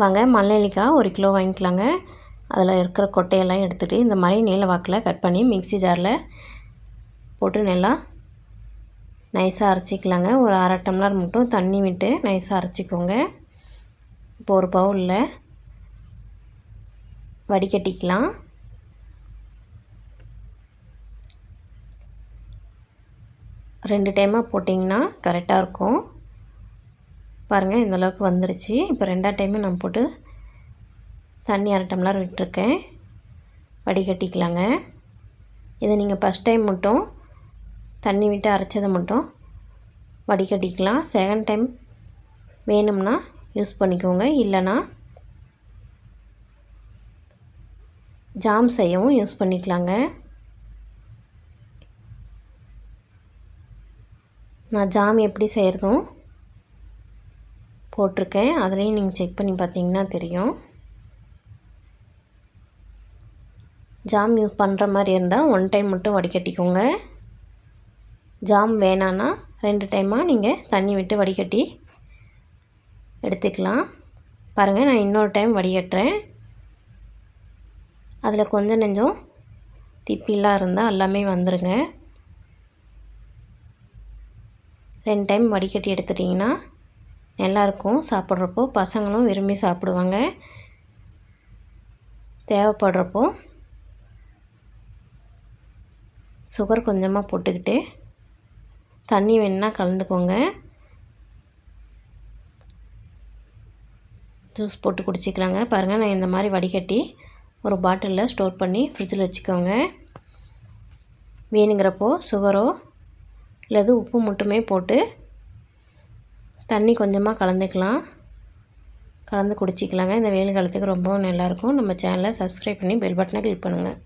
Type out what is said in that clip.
வாங்க மல்லிக்காய் 1 கிலோ வாங்கிக்கலாங்க. அதில் இருக்கிற கொட்டையெல்லாம் எடுத்துகிட்டு இந்த மாதிரி நீல வாக்கில் கட் பண்ணி மிக்ஸி ஜாரில் போட்டு நல்லா நைஸாக அரைச்சிக்கலாங்க. ஒரு அரை டம்ளர் மட்டும் தண்ணி விட்டு நைஸாக அரைச்சிக்கோங்க. இப்போ ஒரு பவுலில் வடிகட்டிக்கலாம். ரெண்டு டைமாக போட்டிங்கன்னா கரெக்டாக இருக்கும். பாருங்கள் இந்தளவுக்கு வந்துருச்சு. இப்போ ரெண்டாவது டைமும் நான் போட்டு தண்ணி அரை டம்ளர் விட்டுருக்கேன். வடிகட்டிக்கலாங்க. இதை நீங்கள் ஃபஸ்ட் டைம் மட்டும் தண்ணி விட்டு அரைச்சதை மட்டும் வடிகட்டிக்கலாம். செகண்ட் டைம் வேணும்னா யூஸ் பண்ணிக்கோங்க. இல்லைனா ஜாம் செய்யவும் யூஸ் பண்ணிக்கலாங்க. நான் ஜாம் எப்படி செய்கிறதும் போட்டிருக்கேன். அதுலேயும் நீங்கள் செக் பண்ணி பார்த்தீங்கன்னா தெரியும். ஜாம் யூஸ் பண்ணுற மாதிரி இருந்தால் 1 டைம் மட்டும் வடிகட்டிக்கோங்க. ஜாம் வேணான்னா 2 டைமாக நீங்கள் தண்ணி விட்டு வடிகட்டி எடுத்துக்கலாம். பாருங்கள் நான் இன்னொரு டைம் வடிகட்டுறேன். அதில் கொஞ்சம் நெஞ்சம் திப்பிலாம் இருந்தால் எல்லாமே வந்துடுங்க. 2 டைம் வடிகட்டி எடுத்துட்டிங்கன்னா நல்லாயிருக்கும். சாப்பிட்றப்போ பசங்களும் விரும்பி சாப்பிடுவாங்க. தேவைப்படுறப்போ சுகர் கொஞ்சமாக போட்டுக்கிட்டு தண்ணி வேணுன்னா கலந்துக்கோங்க. ஜூஸ் போட்டு குடிச்சிக்கலாங்க. பாருங்கள் நான் இந்த மாதிரி வடிகட்டி ஒரு பாட்டிலில் ஸ்டோர் பண்ணி ஃப்ரிட்ஜில் வச்சுக்கோங்க. வேணுங்கிறப்போ சுகரோ இல்லது உப்பு மட்டுமே போட்டு தண்ணி கொஞ்சமாக கலந்துக்கலாம். கலந்து குடிச்சிக்கலாங்க. இந்த வெயில் காலத்துக்கு ரொம்பவும் நல்லாயிருக்கும். நம்ம சேனலை சப்ஸ்கிரைப் பண்ணி பெல் பட்டனை கிளிக் பண்ணுங்கள்.